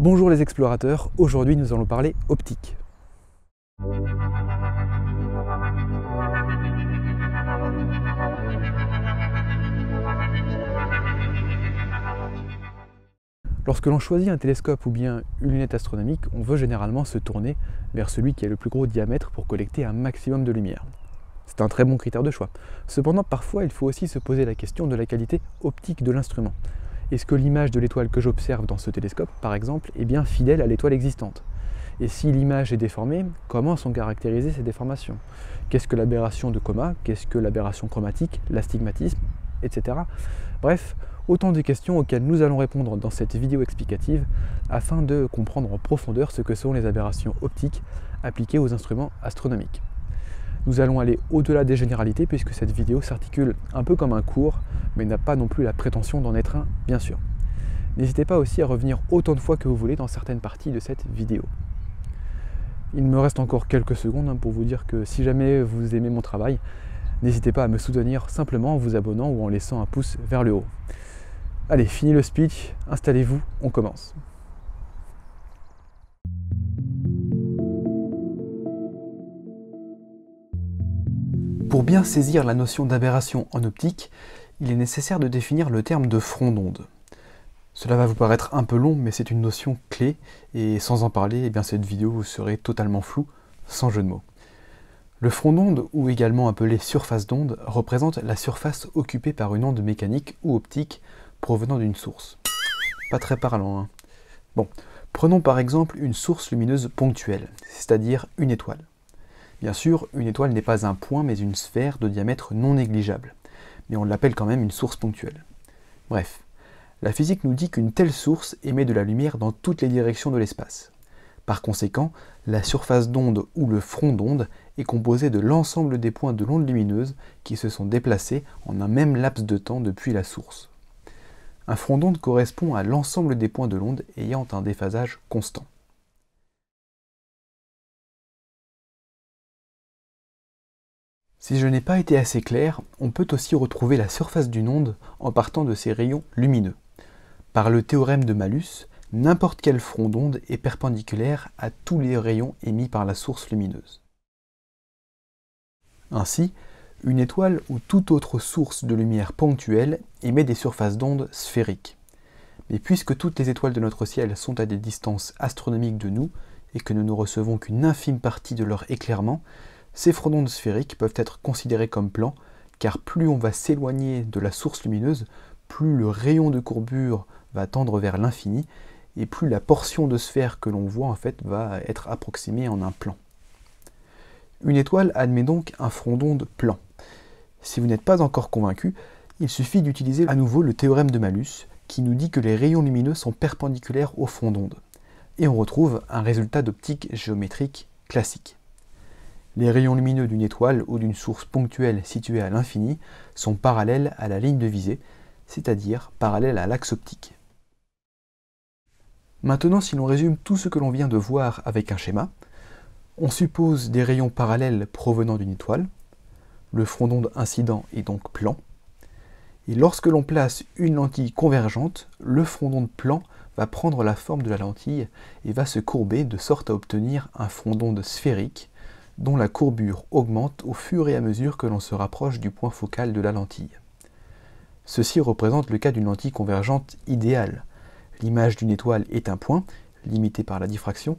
Bonjour les explorateurs, aujourd'hui nous allons parler optique. Lorsque l'on choisit un télescope ou bien une lunette astronomique, on veut généralement se tourner vers celui qui a le plus gros diamètre pour collecter un maximum de lumière. C'est un très bon critère de choix. Cependant, parfois, il faut aussi se poser la question de la qualité optique de l'instrument. Est-ce que l'image de l'étoile que j'observe dans ce télescope, par exemple, est bien fidèle à l'étoile existante? Et si l'image est déformée, comment sont caractérisées ces déformations? Qu'est-ce que l'aberration de coma? Qu'est-ce que l'aberration chromatique, l'astigmatisme, etc. Bref, autant de questions auxquelles nous allons répondre dans cette vidéo explicative afin de comprendre en profondeur ce que sont les aberrations optiques appliquées aux instruments astronomiques. Nous allons aller au-delà des généralités puisque cette vidéo s'articule un peu comme un cours, mais n'a pas non plus la prétention d'en être un, bien sûr. N'hésitez pas aussi à revenir autant de fois que vous voulez dans certaines parties de cette vidéo. Il me reste encore quelques secondes pour vous dire que si jamais vous aimez mon travail, n'hésitez pas à me soutenir simplement en vous abonnant ou en laissant un pouce vers le haut. Allez, fini le speech, installez-vous, on commence. Pour bien saisir la notion d'aberration en optique, il est nécessaire de définir le terme de front d'onde. Cela va vous paraître un peu long, mais c'est une notion clé, et sans en parler, cette vidéo vous serait totalement floue, sans jeu de mots. Le front d'onde, ou également appelé surface d'onde, représente la surface occupée par une onde mécanique ou optique provenant d'une source. Pas très parlant, hein. Bon, prenons par exemple une source lumineuse ponctuelle, c'est-à-dire une étoile. Bien sûr, une étoile n'est pas un point, mais une sphère de diamètre non négligeable, mais on l'appelle quand même une source ponctuelle. Bref, la physique nous dit qu'une telle source émet de la lumière dans toutes les directions de l'espace. Par conséquent, la surface d'onde ou le front d'onde est composé de l'ensemble des points de l'onde lumineuse qui se sont déplacés en un même laps de temps depuis la source. Un front d'onde correspond à l'ensemble des points de l'onde ayant un déphasage constant. Si je n'ai pas été assez clair, on peut aussi retrouver la surface d'une onde en partant de ses rayons lumineux. Par le théorème de Malus, n'importe quel front d'onde est perpendiculaire à tous les rayons émis par la source lumineuse. Ainsi, une étoile ou toute autre source de lumière ponctuelle émet des surfaces d'onde sphériques. Mais puisque toutes les étoiles de notre ciel sont à des distances astronomiques de nous et que nous ne recevons qu'une infime partie de leur éclairement, ces fronts d'onde sphériques peuvent être considérés comme plans, car plus on va s'éloigner de la source lumineuse, plus le rayon de courbure va tendre vers l'infini, et plus la portion de sphère que l'on voit va être approximée en un plan. Une étoile admet donc un front d'onde plan. Si vous n'êtes pas encore convaincu, il suffit d'utiliser à nouveau le théorème de Malus, qui nous dit que les rayons lumineux sont perpendiculaires au front d'onde. Et on retrouve un résultat d'optique géométrique classique. Les rayons lumineux d'une étoile ou d'une source ponctuelle située à l'infini sont parallèles à la ligne de visée, c'est-à-dire parallèles à l'axe optique. Maintenant, si l'on résume tout ce que l'on vient de voir avec un schéma, on suppose des rayons parallèles provenant d'une étoile, le front d'onde incident est donc plan, et lorsque l'on place une lentille convergente, le front d'onde plan va prendre la forme de la lentille et va se courber de sorte à obtenir un front d'onde sphérique dont la courbure augmente au fur et à mesure que l'on se rapproche du point focal de la lentille. Ceci représente le cas d'une lentille convergente idéale. L'image d'une étoile est un point, limité par la diffraction,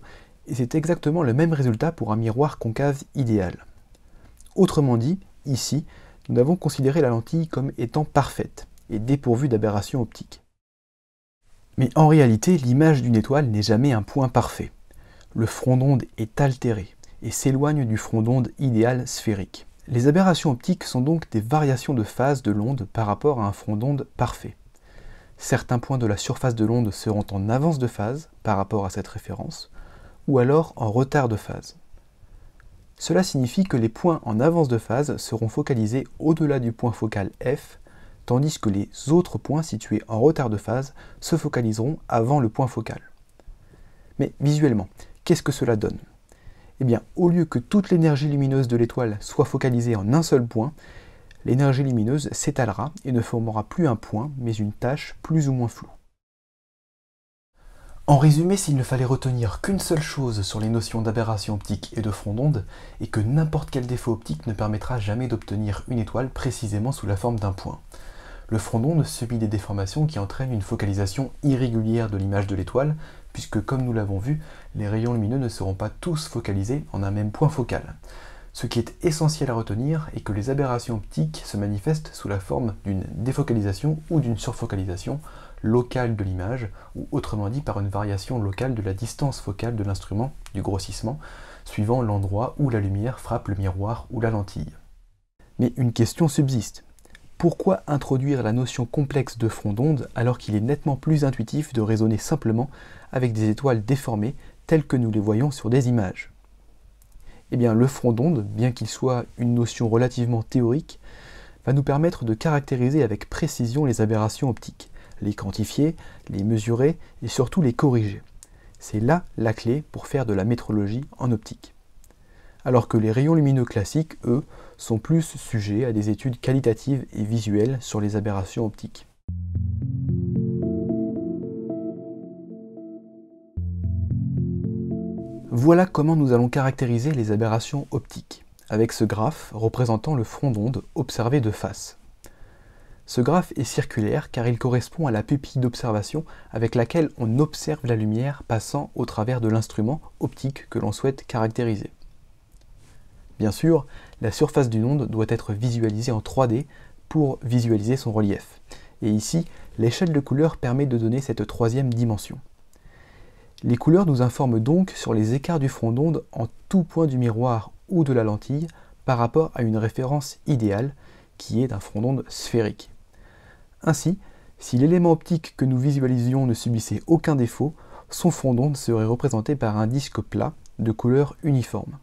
et c'est exactement le même résultat pour un miroir concave idéal. Autrement dit, ici, nous avons considéré la lentille comme étant parfaite et dépourvue d'aberration optique. Mais en réalité, l'image d'une étoile n'est jamais un point parfait. Le front d'onde est altéré et s'éloigne du front d'onde idéal sphérique. Les aberrations optiques sont donc des variations de phase de l'onde par rapport à un front d'onde parfait. Certains points de la surface de l'onde seront en avance de phase par rapport à cette référence, ou alors en retard de phase. Cela signifie que les points en avance de phase seront focalisés au-delà du point focal F, tandis que les autres points situés en retard de phase se focaliseront avant le point focal. Mais visuellement, qu'est-ce que cela donne ? Eh bien, au lieu que toute l'énergie lumineuse de l'étoile soit focalisée en un seul point, l'énergie lumineuse s'étalera et ne formera plus un point, mais une tache plus ou moins floue. En résumé, s'il ne fallait retenir qu'une seule chose sur les notions d'aberration optique et de front d'onde, et que n'importe quel défaut optique ne permettra jamais d'obtenir une étoile précisément sous la forme d'un point. Le front d'onde subit des déformations qui entraînent une focalisation irrégulière de l'image de l'étoile, puisque comme nous l'avons vu, les rayons lumineux ne seront pas tous focalisés en un même point focal. Ce qui est essentiel à retenir est que les aberrations optiques se manifestent sous la forme d'une défocalisation ou d'une surfocalisation locale de l'image, ou autrement dit par une variation locale de la distance focale de l'instrument, du grossissement, suivant l'endroit où la lumière frappe le miroir ou la lentille. Mais une question subsiste. Pourquoi introduire la notion complexe de front d'onde alors qu'il est nettement plus intuitif de raisonner simplement avec des étoiles déformées telles que nous les voyons sur des images ? Eh bien, le front d'onde, bien qu'il soit une notion relativement théorique, va nous permettre de caractériser avec précision les aberrations optiques, les quantifier, les mesurer et surtout les corriger. C'est là la clé pour faire de la métrologie en optique. Alors que les rayons lumineux classiques, eux, sont plus sujets à des études qualitatives et visuelles sur les aberrations optiques. Voilà comment nous allons caractériser les aberrations optiques, avec ce graphe représentant le front d'onde observé de face. Ce graphe est circulaire car il correspond à la pupille d'observation avec laquelle on observe la lumière passant au travers de l'instrument optique que l'on souhaite caractériser. Bien sûr, la surface d'une onde doit être visualisée en 3D pour visualiser son relief. Et ici, l'échelle de couleur permet de donner cette troisième dimension. Les couleurs nous informent donc sur les écarts du front d'onde en tout point du miroir ou de la lentille par rapport à une référence idéale qui est un front d'onde sphérique. Ainsi, si l'élément optique que nous visualisions ne subissait aucun défaut, son front d'onde serait représenté par un disque plat de couleur uniforme.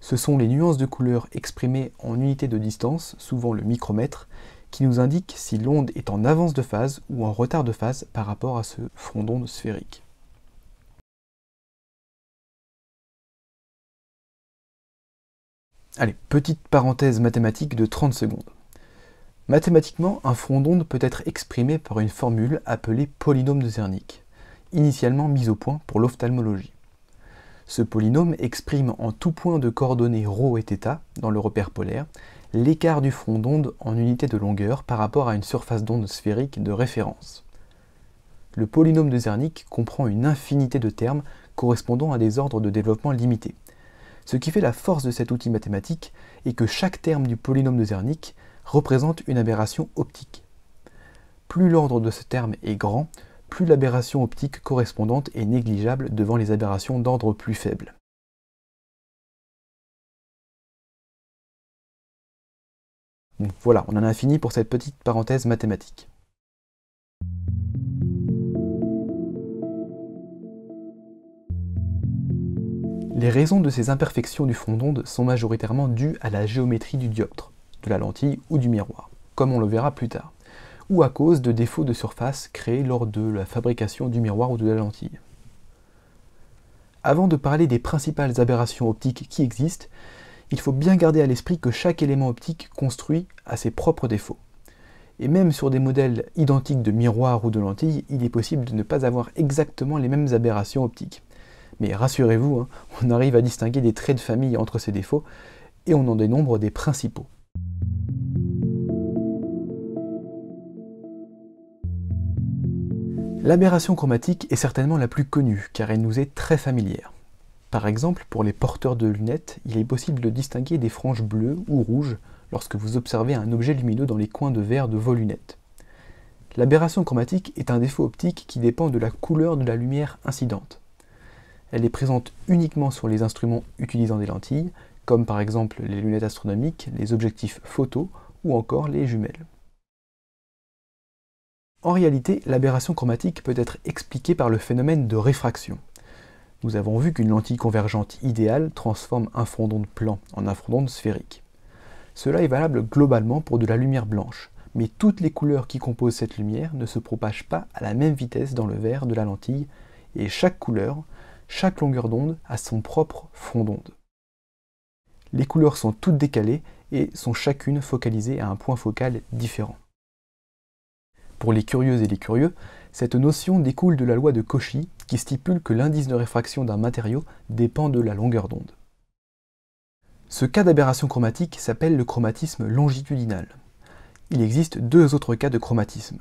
Ce sont les nuances de couleur exprimées en unités de distance, souvent le micromètre, qui nous indiquent si l'onde est en avance de phase ou en retard de phase par rapport à ce front d'onde sphérique. Allez, petite parenthèse mathématique de 30 secondes. Mathématiquement, un front d'onde peut être exprimé par une formule appelée polynôme de Zernike, initialement mise au point pour l'ophtalmologie. Ce polynôme exprime en tout point de coordonnées ρ et θ dans le repère polaire l'écart du front d'onde en unité de longueur par rapport à une surface d'onde sphérique de référence. Le polynôme de Zernike comprend une infinité de termes correspondant à des ordres de développement limités. Ce qui fait la force de cet outil mathématique est que chaque terme du polynôme de Zernike représente une aberration optique. Plus l'ordre de ce terme est grand, plus l'aberration optique correspondante est négligeable devant les aberrations d'ordre plus faible. Bon, voilà, on en a fini pour cette petite parenthèse mathématique. Les raisons de ces imperfections du front d'onde sont majoritairement dues à la géométrie du dioptre, de la lentille ou du miroir, comme on le verra plus tard, ou à cause de défauts de surface créés lors de la fabrication du miroir ou de la lentille. Avant de parler des principales aberrations optiques qui existent, il faut bien garder à l'esprit que chaque élément optique construit a ses propres défauts. Et même sur des modèles identiques de miroir ou de lentille, il est possible de ne pas avoir exactement les mêmes aberrations optiques. Mais rassurez-vous, on arrive à distinguer des traits de famille entre ces défauts, et on en dénombre des principaux. L'aberration chromatique est certainement la plus connue, car elle nous est très familière. Par exemple, pour les porteurs de lunettes, il est possible de distinguer des franges bleues ou rouges lorsque vous observez un objet lumineux dans les coins de verre de vos lunettes. L'aberration chromatique est un défaut optique qui dépend de la couleur de la lumière incidente. Elle est présente uniquement sur les instruments utilisant des lentilles, comme par exemple les lunettes astronomiques, les objectifs photo ou encore les jumelles. En réalité, l'aberration chromatique peut être expliquée par le phénomène de réfraction. Nous avons vu qu'une lentille convergente idéale transforme un front d'onde plan en un front d'onde sphérique. Cela est valable globalement pour de la lumière blanche, mais toutes les couleurs qui composent cette lumière ne se propagent pas à la même vitesse dans le verre de la lentille, et chaque couleur, chaque longueur d'onde a son propre front d'onde. Les couleurs sont toutes décalées et sont chacune focalisées à un point focal différent. Pour les curieuses et les curieux, Cette notion découle de la loi de Cauchy qui stipule que l'indice de réfraction d'un matériau dépend de la longueur d'onde. Ce cas d'aberration chromatique s'appelle le chromatisme longitudinal. Il existe deux autres cas de chromatisme.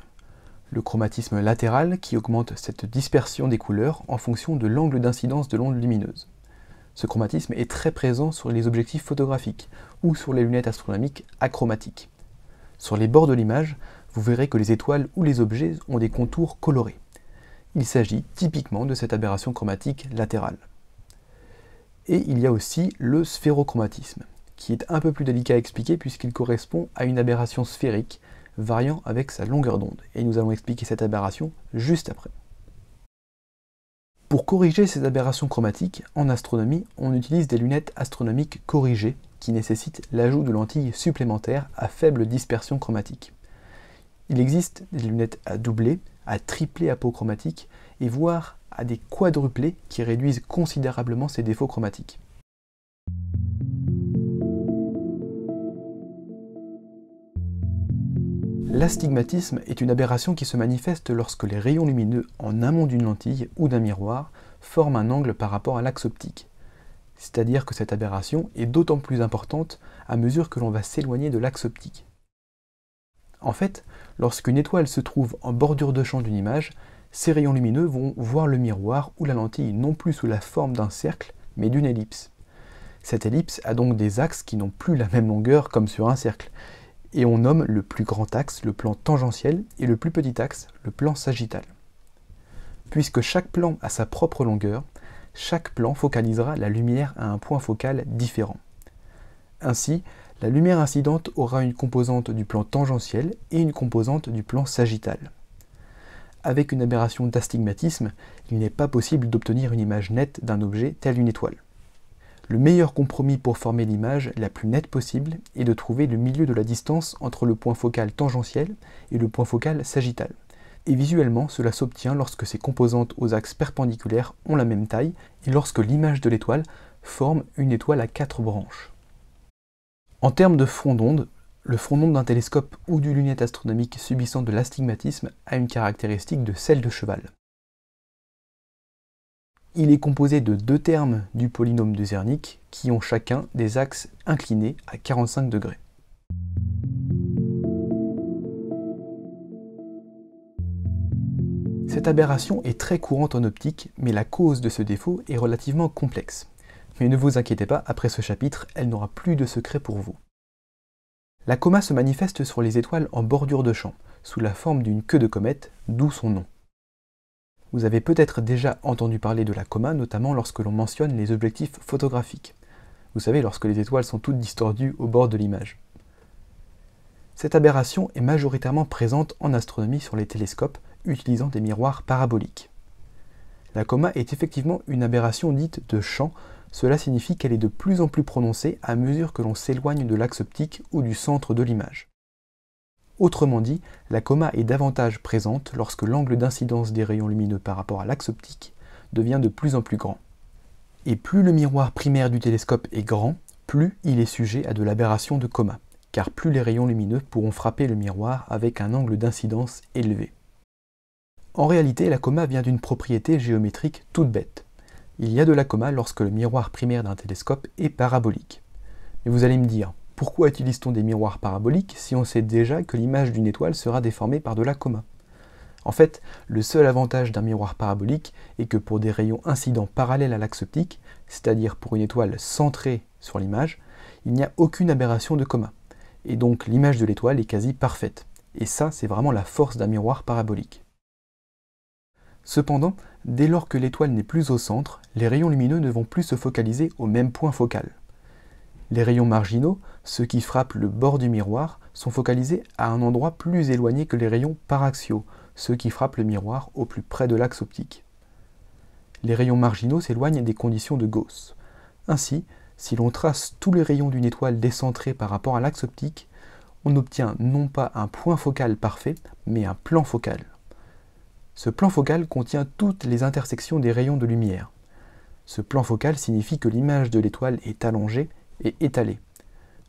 Le chromatisme latéral qui augmente cette dispersion des couleurs en fonction de l'angle d'incidence de l'onde lumineuse. Ce chromatisme est très présent sur les objectifs photographiques ou sur les lunettes astronomiques achromatiques. Sur les bords de l'image, vous verrez que les étoiles ou les objets ont des contours colorés. Il s'agit typiquement de cette aberration chromatique latérale. Et il y a aussi le sphérochromatisme, qui est un peu plus délicat à expliquer puisqu'il correspond à une aberration sphérique variant avec sa longueur d'onde. Et nous allons expliquer cette aberration juste après. Pour corriger ces aberrations chromatiques, en astronomie, on utilise des lunettes astronomiques corrigées qui nécessitent l'ajout de lentilles supplémentaires à faible dispersion chromatique. Il existe des lunettes à doubler, à tripler apochromatique et voire à des quadruplés qui réduisent considérablement ces défauts chromatiques. L'astigmatisme est une aberration qui se manifeste lorsque les rayons lumineux en amont d'une lentille ou d'un miroir forment un angle par rapport à l'axe optique. C'est-à-dire que cette aberration est d'autant plus importante à mesure que l'on va s'éloigner de l'axe optique. En fait, lorsqu'une étoile se trouve en bordure de champ d'une image, ces rayons lumineux vont voir le miroir ou la lentille non plus sous la forme d'un cercle, mais d'une ellipse. Cette ellipse a donc des axes qui n'ont plus la même longueur comme sur un cercle, et on nomme le plus grand axe le plan tangentiel et le plus petit axe le plan sagittal. Puisque chaque plan a sa propre longueur, chaque plan focalisera la lumière à un point focal différent. Ainsi, la lumière incidente aura une composante du plan tangentiel et une composante du plan sagittal. Avec une aberration d'astigmatisme, il n'est pas possible d'obtenir une image nette d'un objet tel une étoile. Le meilleur compromis pour former l'image la plus nette possible est de trouver le milieu de la distance entre le point focal tangentiel et le point focal sagittal. Et visuellement, cela s'obtient lorsque ces composantes aux axes perpendiculaires ont la même taille et lorsque l'image de l'étoile forme une étoile à 4 branches. En termes de front d'onde, le front d'onde d'un télescope ou d'une lunette astronomique subissant de l'astigmatisme a une caractéristique de selle de cheval. Il est composé de deux termes du polynôme de Zernike qui ont chacun des axes inclinés à 45 degrés. Cette aberration est très courante en optique, mais la cause de ce défaut est relativement complexe. Mais ne vous inquiétez pas, après ce chapitre, elle n'aura plus de secret pour vous. La coma se manifeste sur les étoiles en bordure de champ, sous la forme d'une queue de comète, d'où son nom. Vous avez peut-être déjà entendu parler de la coma, notamment lorsque l'on mentionne les objectifs photographiques. Vous savez, lorsque les étoiles sont toutes distordues au bord de l'image. Cette aberration est majoritairement présente en astronomie sur les télescopes utilisant des miroirs paraboliques. La coma est effectivement une aberration dite de champ. Cela signifie qu'elle est de plus en plus prononcée à mesure que l'on s'éloigne de l'axe optique ou du centre de l'image. Autrement dit, la coma est davantage présente lorsque l'angle d'incidence des rayons lumineux par rapport à l'axe optique devient de plus en plus grand. Et plus le miroir primaire du télescope est grand, plus il est sujet à de l'aberration de coma, car plus les rayons lumineux pourront frapper le miroir avec un angle d'incidence élevé. En réalité, la coma vient d'une propriété géométrique toute bête. Il y a de la coma lorsque le miroir primaire d'un télescope est parabolique. Mais vous allez me dire, pourquoi utilise-t-on des miroirs paraboliques si on sait déjà que l'image d'une étoile sera déformée par de la coma? En fait, le seul avantage d'un miroir parabolique est que pour des rayons incidents parallèles à l'axe optique, c'est-à-dire pour une étoile centrée sur l'image, il n'y a aucune aberration de coma. Et donc l'image de l'étoile est quasi parfaite. Et ça, c'est vraiment la force d'un miroir parabolique. Cependant, dès lors que l'étoile n'est plus au centre, les rayons lumineux ne vont plus se focaliser au même point focal. Les rayons marginaux, ceux qui frappent le bord du miroir, sont focalisés à un endroit plus éloigné que les rayons paraxiaux, ceux qui frappent le miroir au plus près de l'axe optique. Les rayons marginaux s'éloignent des conditions de Gauss. Ainsi, si l'on trace tous les rayons d'une étoile décentrée par rapport à l'axe optique, on obtient non pas un point focal parfait, mais un plan focal. Ce plan focal contient toutes les intersections des rayons de lumière. Ce plan focal signifie que l'image de l'étoile est allongée et étalée.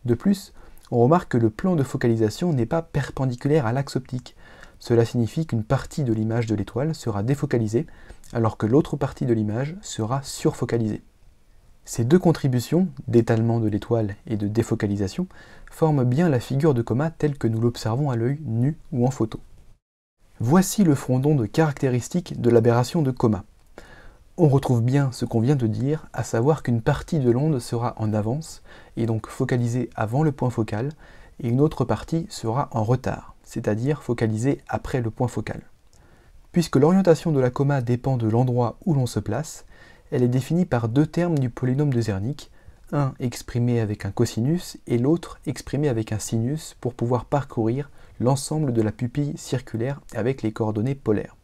De plus, on remarque que le plan de focalisation n'est pas perpendiculaire à l'axe optique. cela signifie qu'une partie de l'image de l'étoile sera défocalisée, alors que l'autre partie de l'image sera surfocalisée. Ces deux contributions, d'étalement de l'étoile et de défocalisation, forment bien la figure de coma telle que nous l'observons à l'œil nu ou en photo. Voici le front d'onde caractéristique de l'aberration de coma. On retrouve bien ce qu'on vient de dire, à savoir qu'une partie de l'onde sera en avance, et donc focalisée avant le point focal, et une autre partie sera en retard, c'est-à-dire focalisée après le point focal. Puisque l'orientation de la coma dépend de l'endroit où l'on se place, elle est définie par deux termes du polynôme de Zernike, un exprimé avec un cosinus et l'autre exprimé avec un sinus pour pouvoir parcourir l'ensemble de la pupille circulaire avec les coordonnées polaires.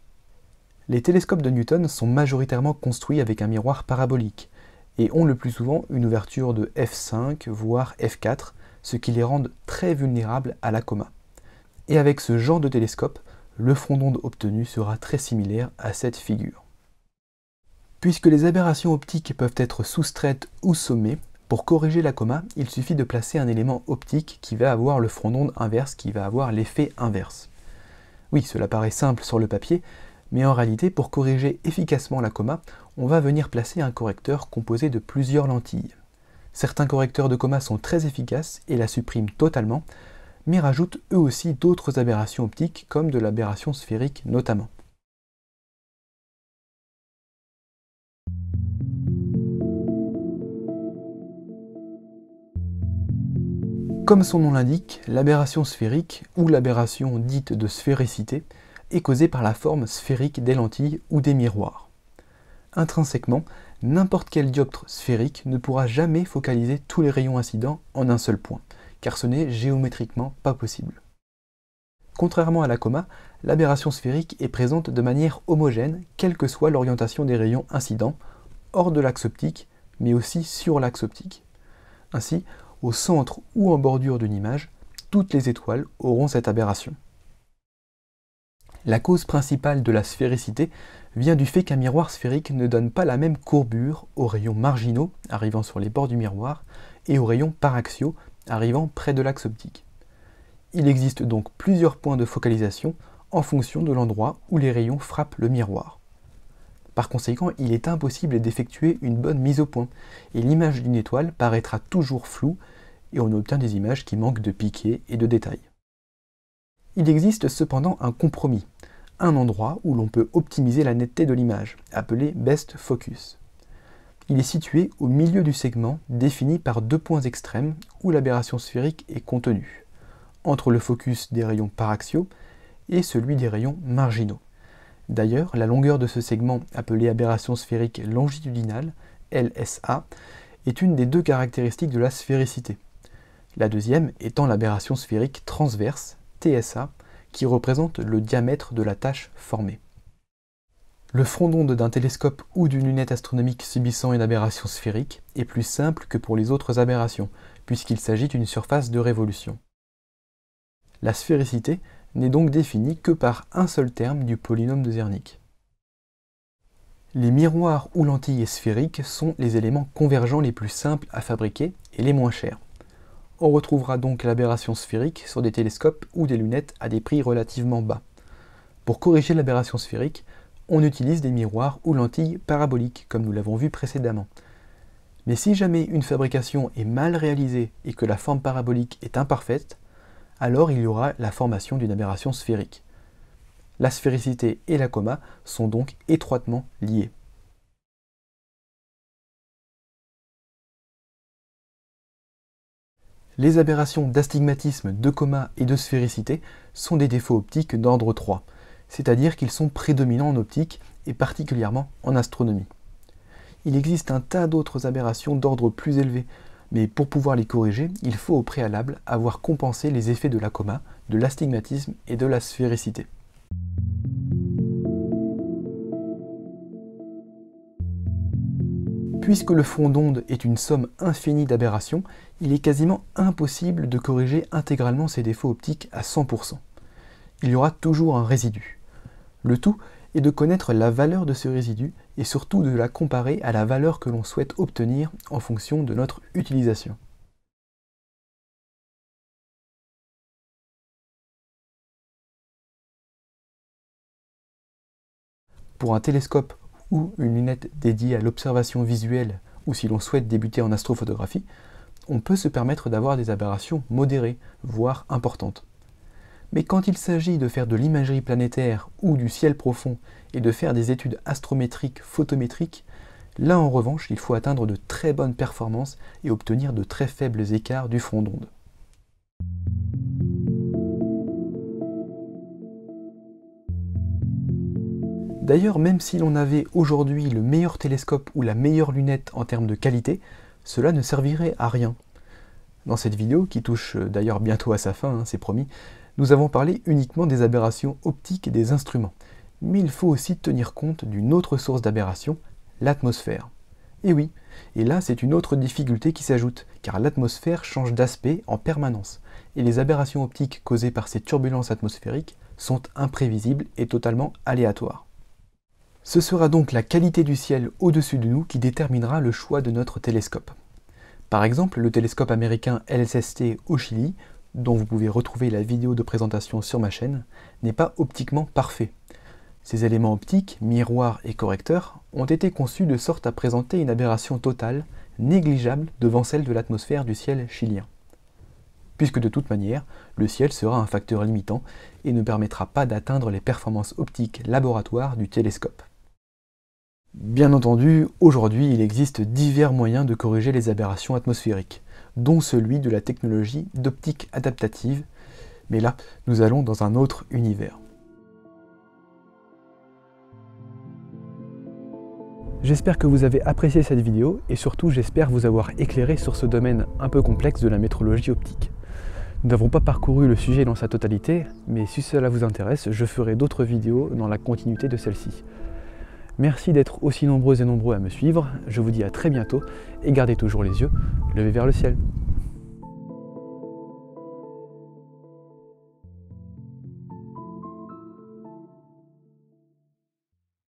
Les télescopes de Newton sont majoritairement construits avec un miroir parabolique et ont le plus souvent une ouverture de f5 voire f4, ce qui les rend très vulnérables à la coma. Et avec ce genre de télescope, le front d'onde obtenu sera très similaire à cette figure. Puisque les aberrations optiques peuvent être soustraites ou sommées, pour corriger la coma, il suffit de placer un élément optique qui va avoir le front d'onde inverse, qui va avoir l'effet inverse. Oui, cela paraît simple sur le papier, mais en réalité, pour corriger efficacement la coma, on va venir placer un correcteur composé de plusieurs lentilles. Certains correcteurs de coma sont très efficaces et la suppriment totalement, mais rajoutent eux aussi d'autres aberrations optiques, comme de l'aberration sphérique notamment. Comme son nom l'indique, l'aberration sphérique, ou l'aberration dite de sphéricité, est causée par la forme sphérique des lentilles ou des miroirs. Intrinsèquement, n'importe quel dioptre sphérique ne pourra jamais focaliser tous les rayons incidents en un seul point, car ce n'est géométriquement pas possible. Contrairement à la coma, l'aberration sphérique est présente de manière homogène, quelle que soit l'orientation des rayons incidents, hors de l'axe optique, mais aussi sur l'axe optique. Ainsi, au centre ou en bordure d'une image, toutes les étoiles auront cette aberration. La cause principale de la sphéricité vient du fait qu'un miroir sphérique ne donne pas la même courbure aux rayons marginaux arrivant sur les bords du miroir et aux rayons paraxiaux arrivant près de l'axe optique. Il existe donc plusieurs points de focalisation en fonction de l'endroit où les rayons frappent le miroir. Par conséquent, il est impossible d'effectuer une bonne mise au point, et l'image d'une étoile paraîtra toujours floue, et on obtient des images qui manquent de piqués et de détails. Il existe cependant un compromis, un endroit où l'on peut optimiser la netteté de l'image, appelé Best Focus. Il est situé au milieu du segment défini par deux points extrêmes où l'aberration sphérique est contenue, entre le focus des rayons paraxiaux et celui des rayons marginaux. D'ailleurs, la longueur de ce segment, appelé aberration sphérique longitudinale, LSA, est une des deux caractéristiques de la sphéricité. La deuxième étant l'aberration sphérique transverse, TSA, qui représente le diamètre de la tache formée. Le front d'onde d'un télescope ou d'une lunette astronomique subissant une aberration sphérique est plus simple que pour les autres aberrations, puisqu'il s'agit d'une surface de révolution. La sphéricité n'est donc définie que par un seul terme du polynôme de Zernike. Les miroirs ou lentilles sphériques sont les éléments convergents les plus simples à fabriquer et les moins chers. On retrouvera donc l'aberration sphérique sur des télescopes ou des lunettes à des prix relativement bas. Pour corriger l'aberration sphérique, on utilise des miroirs ou lentilles paraboliques, comme nous l'avons vu précédemment. Mais si jamais une fabrication est mal réalisée et que la forme parabolique est imparfaite, alors il y aura la formation d'une aberration sphérique. La sphéricité et la coma sont donc étroitement liées. Les aberrations d'astigmatisme, de coma et de sphéricité sont des défauts optiques d'ordre 3, c'est-à-dire qu'ils sont prédominants en optique et particulièrement en astronomie. Il existe un tas d'autres aberrations d'ordre plus élevé, mais pour pouvoir les corriger, il faut au préalable avoir compensé les effets de la coma, de l'astigmatisme et de la sphéricité. Puisque le front d'onde est une somme infinie d'aberrations, il est quasiment impossible de corriger intégralement ces défauts optiques à 100%. Il y aura toujours un résidu. Le tout est de connaître la valeur de ce résidu et surtout de la comparer à la valeur que l'on souhaite obtenir en fonction de notre utilisation. pour un télescope ou une lunette dédiée à l'observation visuelle, ou si l'on souhaite débuter en astrophotographie, on peut se permettre d'avoir des aberrations modérées, voire importantes. Mais quand il s'agit de faire de l'imagerie planétaire ou du ciel profond et de faire des études astrométriques, photométriques, là en revanche, il faut atteindre de très bonnes performances et obtenir de très faibles écarts du front d'onde. D'ailleurs, même si l'on avait aujourd'hui le meilleur télescope ou la meilleure lunette en termes de qualité, cela ne servirait à rien. Dans cette vidéo, qui touche d'ailleurs bientôt à sa fin, c'est promis, nous avons parlé uniquement des aberrations optiques des instruments. Mais il faut aussi tenir compte d'une autre source d'aberration, l'atmosphère. Et oui, et là c'est une autre difficulté qui s'ajoute, car l'atmosphère change d'aspect en permanence, et les aberrations optiques causées par ces turbulences atmosphériques sont imprévisibles et totalement aléatoires. Ce sera donc la qualité du ciel au-dessus de nous qui déterminera le choix de notre télescope. Par exemple, le télescope américain LSST au Chili, dont vous pouvez retrouver la vidéo de présentation sur ma chaîne, n'est pas optiquement parfait. Ces éléments optiques, miroirs et correcteurs, ont été conçus de sorte à présenter une aberration totale, négligeable devant celle de l'atmosphère du ciel chilien. Puisque de toute manière, le ciel sera un facteur limitant et ne permettra pas d'atteindre les performances optiques laboratoires du télescope. Bien entendu, aujourd'hui, il existe divers moyens de corriger les aberrations atmosphériques, dont celui de la technologie d'optique adaptative, mais là, nous allons dans un autre univers. J'espère que vous avez apprécié cette vidéo et surtout j'espère vous avoir éclairé sur ce domaine un peu complexe de la métrologie optique. Nous n'avons pas parcouru le sujet dans sa totalité, mais si cela vous intéresse, je ferai d'autres vidéos dans la continuité de celle-ci. Merci d'être aussi nombreux et nombreux à me suivre, je vous dis à très bientôt et gardez toujours les yeux levés vers le ciel.